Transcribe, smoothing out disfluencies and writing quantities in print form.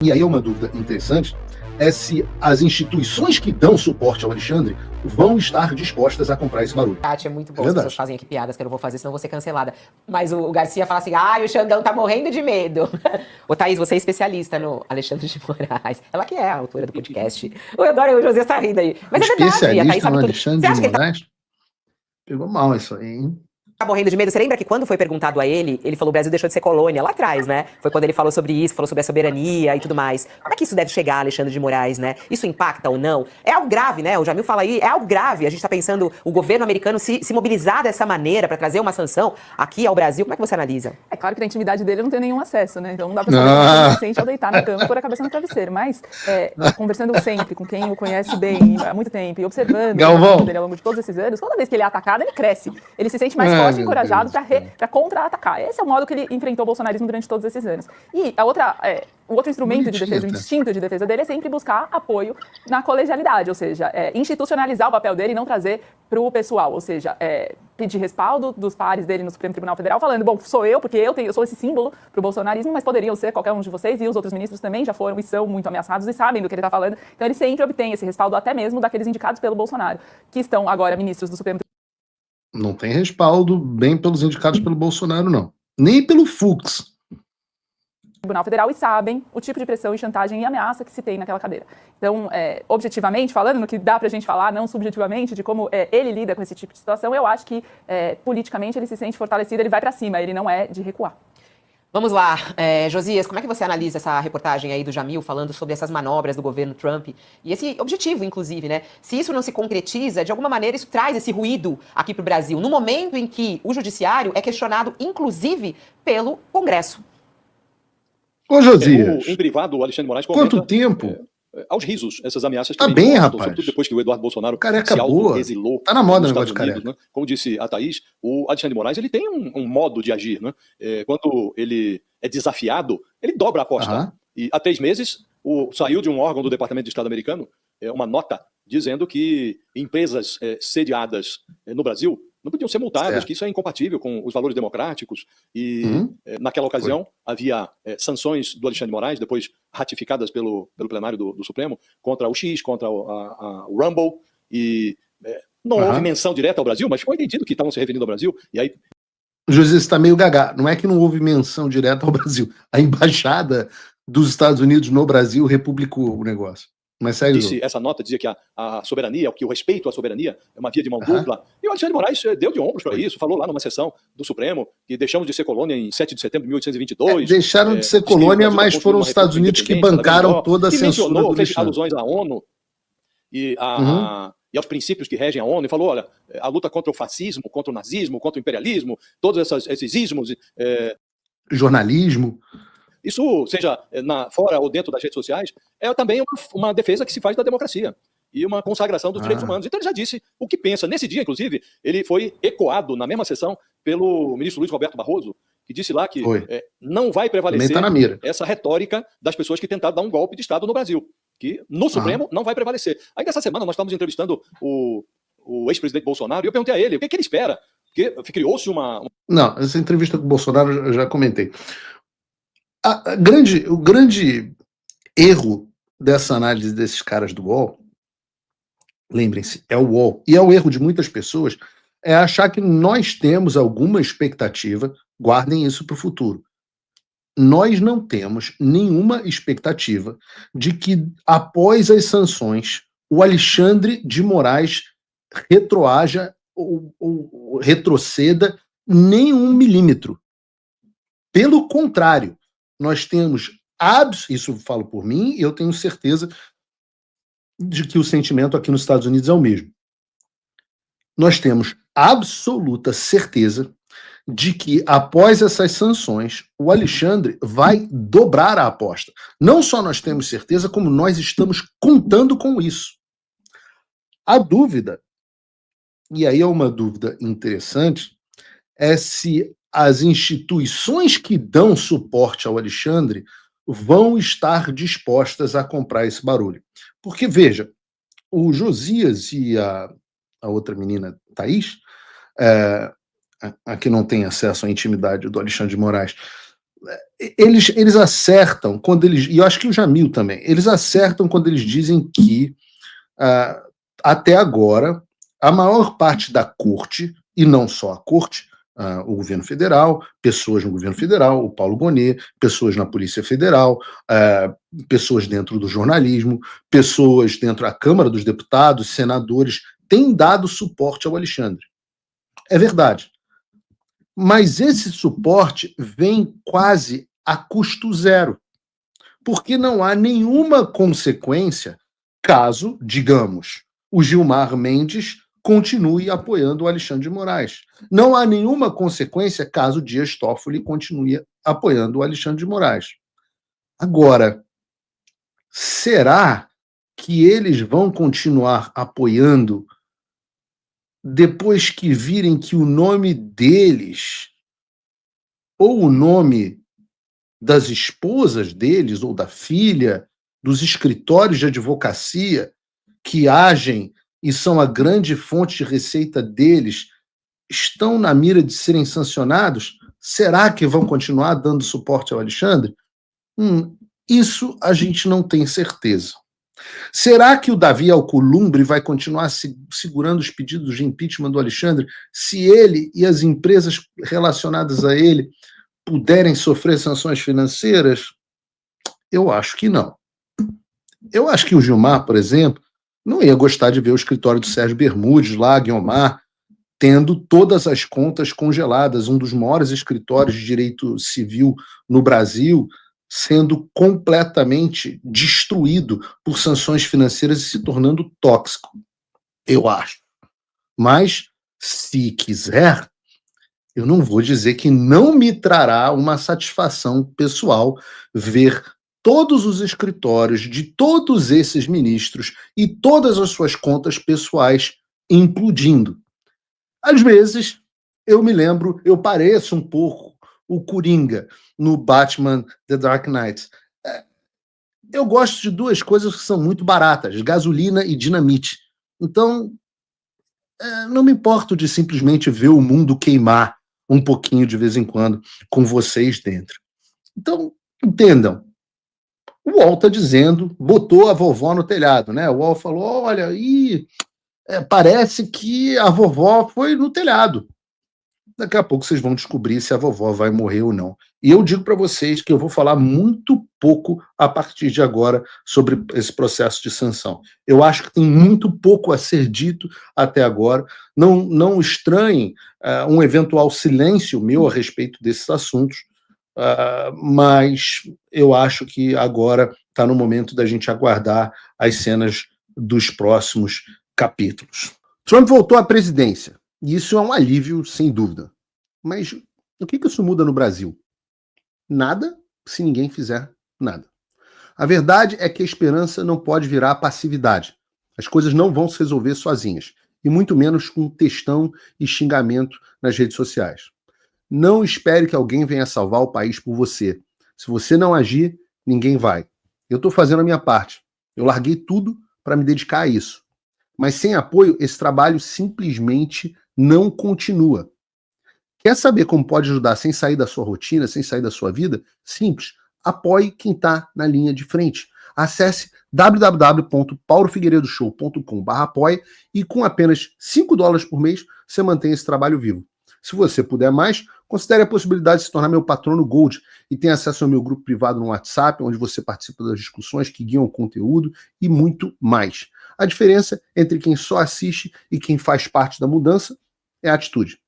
E aí é uma dúvida interessante, é se as instituições que dão suporte ao Alexandre vão estar dispostas a comprar esse barulho. É muito bom, as pessoas fazem aqui piadas que eu não vou fazer, senão vou ser cancelada. Mas o Garcia fala assim, o Xandão tá morrendo de medo. Ô, Thaís, você é especialista no Alexandre de Moraes. Ela que é a autora do podcast. Agora o José tá rindo aí. Mas é verdade, a Thaís sabe tudo. Alexandre de Moraes? Pegou mal isso aí, hein? Tá morrendo de medo. Você lembra que quando foi perguntado a ele falou o Brasil deixou de ser colônia lá atrás, né? Foi quando ele falou sobre isso, falou sobre a soberania e tudo mais. Como é que isso deve chegar, Alexandre de Moraes, né? Isso impacta ou não? É algo grave, né? O Jamil fala aí, é algo grave. A gente tá pensando o governo americano se mobilizar dessa maneira pra trazer uma sanção aqui ao Brasil. Como é que você analisa? É claro que na intimidade dele eu não tenho nenhum acesso, né? Então não dá pra saber se sente ao deitar na cama e pôr a cabeça no travesseiro. Mas conversando sempre com quem o conhece bem há muito tempo e observando o dele ao longo de todos esses anos, toda vez que ele é atacado, ele cresce. Ele se sente mais forte e encorajado para contra-atacar. Esse é o modo que ele enfrentou o bolsonarismo durante todos esses anos. E o outro instrumento de defesa, o instinto de defesa dele é sempre buscar apoio na colegialidade, ou seja, institucionalizar o papel dele e não trazer para o pessoal, ou seja, pedir respaldo dos pares dele no Supremo Tribunal Federal, falando, bom, sou eu, porque eu sou esse símbolo para o bolsonarismo, mas poderiam ser qualquer um de vocês, e os outros ministros também já foram e são muito ameaçados e sabem do que ele está falando. Então ele sempre obtém esse respaldo, até mesmo daqueles indicados pelo Bolsonaro, que estão agora ministros do Supremo Tribunal. Não tem respaldo bem pelos indicados pelo Bolsonaro, não. Nem pelo Fux. Tribunal Federal e sabem o tipo de pressão e chantagem e ameaça que se tem naquela cadeira. Então, objetivamente, falando no que dá pra gente falar, não subjetivamente, de como ele lida com esse tipo de situação, eu acho que politicamente ele se sente fortalecido, ele vai pra cima, ele não é de recuar. Vamos lá, Josias, como é que você analisa essa reportagem aí do Jamil falando sobre essas manobras do governo Trump e esse objetivo, inclusive, né? Se isso não se concretiza, de alguma maneira isso traz esse ruído aqui para o Brasil, no momento em que o judiciário é questionado, inclusive, pelo Congresso. Ô, Josias, em privado, o Alexandre de Moraes comenta, quanto tempo? Aos risos, essas ameaças. Tá bem, rapaz. Sobretudo depois que o Eduardo Bolsonaro careca se auto-exilou. Tá na moda o negócio de careca. Né? Como disse a Thaís, o Alexandre de Moraes ele tem um modo de agir. Né? Quando ele é desafiado, ele dobra a aposta. E há 3 meses, saiu de um órgão do Departamento de Estado americano uma nota dizendo que empresas sediadas no Brasil não podiam ser multadas, que isso é incompatível com os valores democráticos. E naquela ocasião havia sanções do Alexandre de Moraes, depois ratificadas pelo plenário do Supremo, contra o X, contra o Rumble, e não houve menção direta ao Brasil, mas ficou entendido que estavam se referindo ao Brasil, e aí... O José está meio gaga. Não é que não houve menção direta ao Brasil. A embaixada dos Estados Unidos no Brasil republicou o negócio. Mas segue essa nota dizia que a soberania, que o respeito à soberania é uma via de mão dupla. E o Alexandre de Moraes deu de ombros para isso, falou lá numa sessão do Supremo que deixamos de ser colônia em 7 de setembro de 1822. Deixaram de ser colônia, mas foram os Estados Unidos que bancaram toda a censura do fez alusões à ONU e aos princípios que regem a ONU, e falou, olha, a luta contra o fascismo, contra o nazismo, contra o imperialismo, todos esses ismos... jornalismo... Isso, seja fora ou dentro das redes sociais, é também uma defesa que se faz da democracia e uma consagração dos direitos humanos. Então ele já disse o que pensa. Nesse dia, inclusive, ele foi ecoado na mesma sessão pelo ministro Luiz Roberto Barroso, que disse lá que não vai prevalecer essa retórica das pessoas que tentaram dar um golpe de Estado no Brasil, que no Supremo não vai prevalecer. Aí nessa semana nós estamos entrevistando o ex-presidente Bolsonaro e eu perguntei a ele o que ele espera, porque criou-se uma... Não, essa entrevista com o Bolsonaro eu já comentei. O grande erro dessa análise desses caras do UOL, lembrem-se, é o UOL, e é o erro de muitas pessoas, é achar que nós temos alguma expectativa, guardem isso para o futuro. Nós não temos nenhuma expectativa de que, após as sanções, o Alexandre de Moraes retroaja ou retroceda nem 1 milímetro. Pelo contrário, nós temos, isso eu falo por mim, e eu tenho certeza de que o sentimento aqui nos Estados Unidos é o mesmo. Nós temos absoluta certeza de que, após essas sanções, o Alexandre vai dobrar a aposta. Não só nós temos certeza, como nós estamos contando com isso. A dúvida, e aí é uma dúvida interessante, é se as instituições que dão suporte ao Alexandre vão estar dispostas a comprar esse barulho. Porque, veja, o Josias e a outra menina, Thaís, a que não tem acesso à intimidade do Alexandre de Moraes, eles acertam quando eles, e eu acho que o Jamil também, eles acertam quando eles dizem que até agora a maior parte da corte, e não só a corte, o governo federal, pessoas no governo federal, o Paulo Gonet, pessoas na Polícia Federal, pessoas dentro do jornalismo, pessoas dentro da Câmara dos Deputados, senadores, têm dado suporte ao Alexandre. É verdade. Mas esse suporte vem quase a custo zero, porque não há nenhuma consequência caso, digamos, o Gilmar Mendes continue apoiando o Alexandre de Moraes. Não há nenhuma consequência caso Dias Toffoli continue apoiando o Alexandre de Moraes. Agora, será que eles vão continuar apoiando depois que virem que o nome deles ou o nome das esposas deles ou da filha, dos escritórios de advocacia que agem e são a grande fonte de receita deles, estão na mira de serem sancionados? Será que vão continuar dando suporte ao Alexandre? Isso a gente não tem certeza. Será que o Davi Alcolumbre vai continuar segurando os pedidos de impeachment do Alexandre se ele e as empresas relacionadas a ele puderem sofrer sanções financeiras? Eu acho que não. Eu acho que o Gilmar, por exemplo, não ia gostar de ver o escritório do Sérgio Bermudes, lá, Guiomar, tendo todas as contas congeladas, um dos maiores escritórios de direito civil no Brasil, sendo completamente destruído por sanções financeiras e se tornando tóxico. Eu acho. Mas, se quiser, eu não vou dizer que não me trará uma satisfação pessoal ver todos os escritórios de todos esses ministros e todas as suas contas pessoais implodindo. Às vezes, eu me lembro, eu pareço um pouco o Coringa no Batman The Dark Knight. Eu gosto de duas coisas que são muito baratas, gasolina e dinamite. Então, não me importo de simplesmente ver o mundo queimar um pouquinho de vez em quando com vocês dentro. Então, entendam. O UOL está dizendo, botou a vovó no telhado, né? O UOL falou, olha, parece que a vovó foi no telhado. Daqui a pouco vocês vão descobrir se a vovó vai morrer ou não. E eu digo para vocês que eu vou falar muito pouco a partir de agora sobre esse processo de sanção. Eu acho que tem muito pouco a ser dito até agora. Não estranhem um eventual silêncio meu a respeito desses assuntos, mas eu acho que agora está no momento da gente aguardar as cenas dos próximos capítulos. Trump voltou à presidência. E isso é um alívio, sem dúvida. Mas o que isso muda no Brasil? Nada, se ninguém fizer nada. A verdade é que a esperança não pode virar passividade. As coisas não vão se resolver sozinhas. E muito menos com textão e xingamento nas redes sociais. Não espere que alguém venha salvar o país por você. Se você não agir, ninguém vai. Eu estou fazendo a minha parte. Eu larguei tudo para me dedicar a isso. Mas sem apoio, esse trabalho simplesmente não continua. Quer saber como pode ajudar sem sair da sua rotina, sem sair da sua vida? Simples. Apoie quem está na linha de frente. Acesse www.paulofigueiredoshow.com/apoie e com apenas $5 por mês você mantém esse trabalho vivo. Se você puder mais, considere a possibilidade de se tornar meu patrono Gold e tenha acesso ao meu grupo privado no WhatsApp, onde você participa das discussões que guiam o conteúdo e muito mais. A diferença entre quem só assiste e quem faz parte da mudança é a atitude.